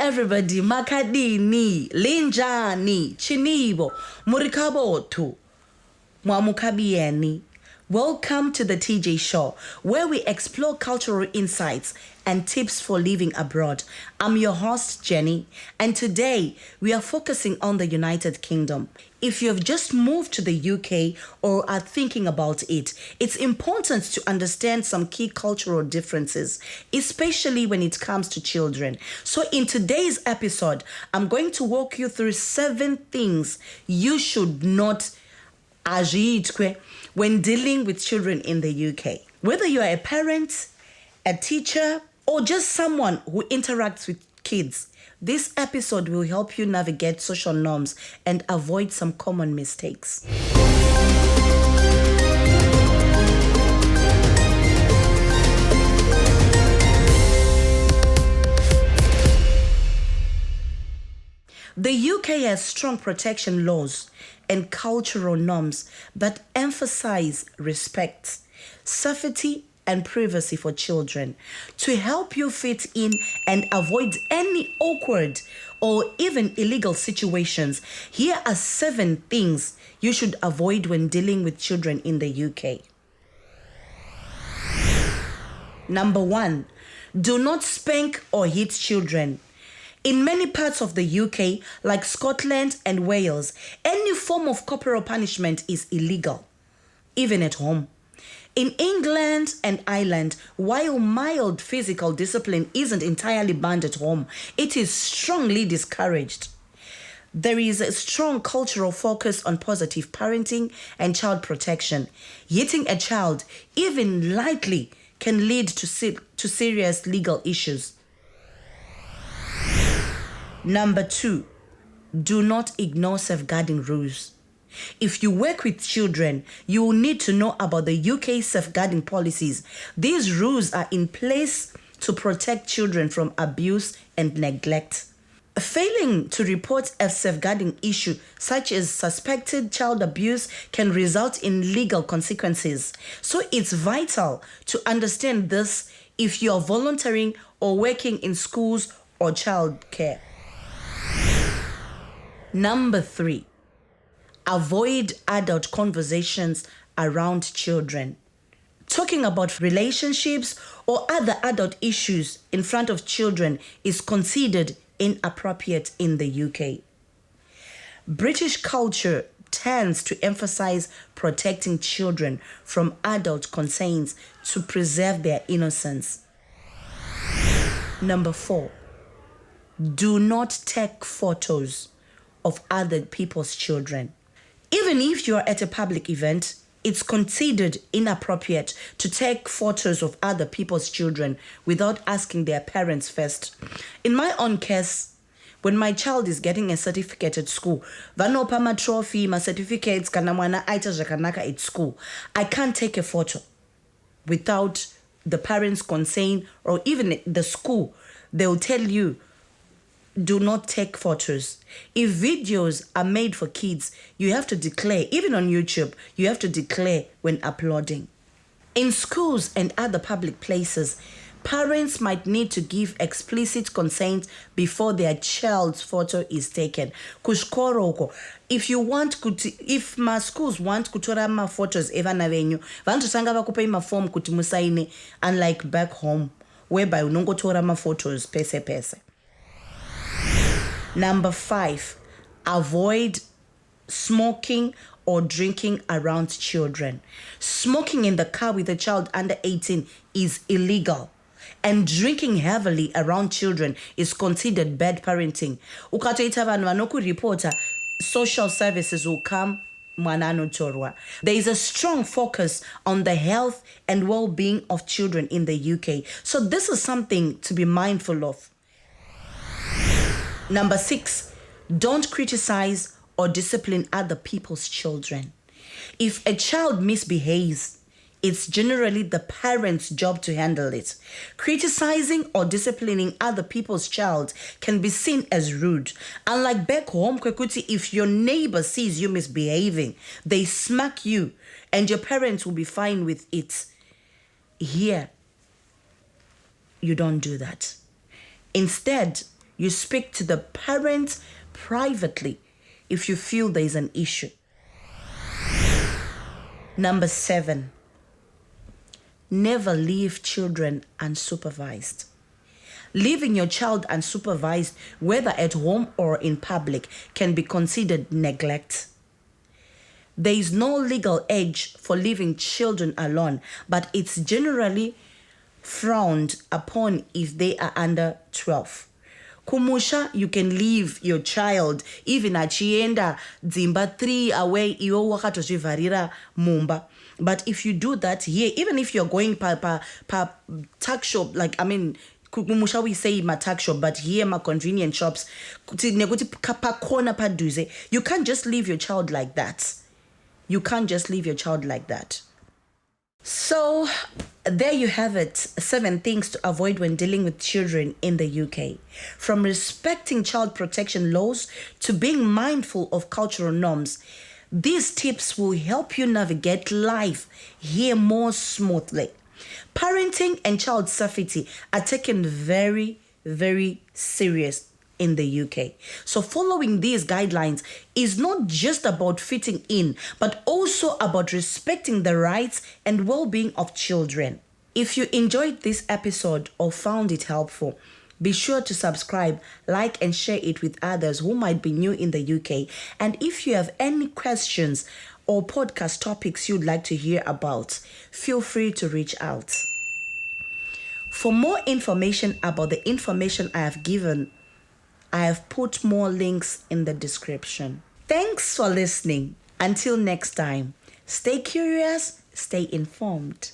everybody, makadini, linjani, chinibo, murikabotu, mwamukabieni. Welcome to the TJey Show, where we explore cultural insights and tips for living abroad. I'm your host, Jennie, and today we are focusing on the United Kingdom. If you have just moved to the UK or are thinking about it, it's important to understand some key cultural differences, especially when it comes to children. So in today's episode, I'm going to walk you through 7 things you should not agir when dealing with children in the UK. Whether you are a parent, a teacher, or just someone who interacts with kids, this episode will help you navigate social norms and avoid some common mistakes. The UK has strong protection laws and cultural norms that emphasize respect, safety, and privacy for children to help you fit in and avoid any awkward or even illegal situations. Here are 7 things you should avoid when dealing with children in the UK. Number 1, do not spank or hit children. In many parts of the UK, like Scotland and Wales, any form of corporal punishment is illegal, even at home. In England and Ireland, while mild physical discipline isn't entirely banned at home, it is strongly discouraged. There is a strong cultural focus on positive parenting and child protection. Hitting a child, even lightly, can lead to serious legal issues. Number 2, do not ignore safeguarding rules. If you work with children, you will need to know about the UK safeguarding policies. These rules are in place to protect children from abuse and neglect. Failing to report a safeguarding issue, such as suspected child abuse, can result in legal consequences. So it's vital to understand this if you are volunteering or working in schools or childcare. Number 3, avoid adult conversations around children. Talking about relationships or other adult issues in front of children is considered inappropriate in the UK. British culture tends to emphasize protecting children from adult concerns to preserve their innocence. Number 4, do not take photos of other people's children. Even if you're at a public event, it's considered inappropriate to take photos of other people's children without asking their parents first. In my own case, when my child is getting a certificate at school, vanopa ma trophy, ma certificates, kana mwana aita zvakanaka at school, I can't take a photo without the parents' consent or even the school. They'll tell you, do not take photos. If videos are made for kids, you have to declare, even on YouTube, you have to declare when uploading. In schools and other public places, parents might need to give explicit consent before their child's photo is taken. If my schools want kutora ma photos evana venyu, vantu sanga vakupa ma form kuti musaine, unlike back home, whereby unongotora ma photos pese. Number 5, avoid smoking or drinking around children. Smoking in the car with a child under 18 is illegal, and drinking heavily around children is considered bad parenting. Ukatoita vanhu vanokuripota, social services will come. There is a strong focus on the health and well-being of children in the UK, so this is something to be mindful of. Number 6, don't criticize or discipline other people's children. If a child misbehaves, it's generally the parent's job to handle it. Criticizing or disciplining other people's child can be seen as rude. Unlike back home, if your neighbor sees you misbehaving, they smack you and your parents will be fine with it. Here, you don't do that. Instead, You speak to the parent privately if you feel there is an issue. Number 7, never leave children unsupervised. Leaving your child unsupervised, whether at home or in public, can be considered neglect. There is no legal age for leaving children alone, but it's generally frowned upon if they are under 12. Kumusha, you can leave your child even achienda dzimba 3 away iwo wakatozvivarira mumba. But if you do that here, even if you're going pa tuck shop, like kumusha we say ma tuck shop, but here ma convenient shops, you can't just leave your child like that. You can't just leave your child like that. So there you have it, 7 things to avoid when dealing with children in the UK. From respecting child protection laws to being mindful of cultural norms, these tips will help you navigate life here more smoothly. Parenting and child safety are taken very, very serious in the UK. So following these guidelines is not just about fitting in, but also about respecting the rights and well-being of children. If you enjoyed this episode or found it helpful, be sure to subscribe, like, and share it with others who might be new in the UK. And if you have any questions or podcast topics you'd like to hear about, feel free to reach out. For more information about the information I have given, I have put more links in the description. Thanks for listening. Until next time, stay curious, stay informed.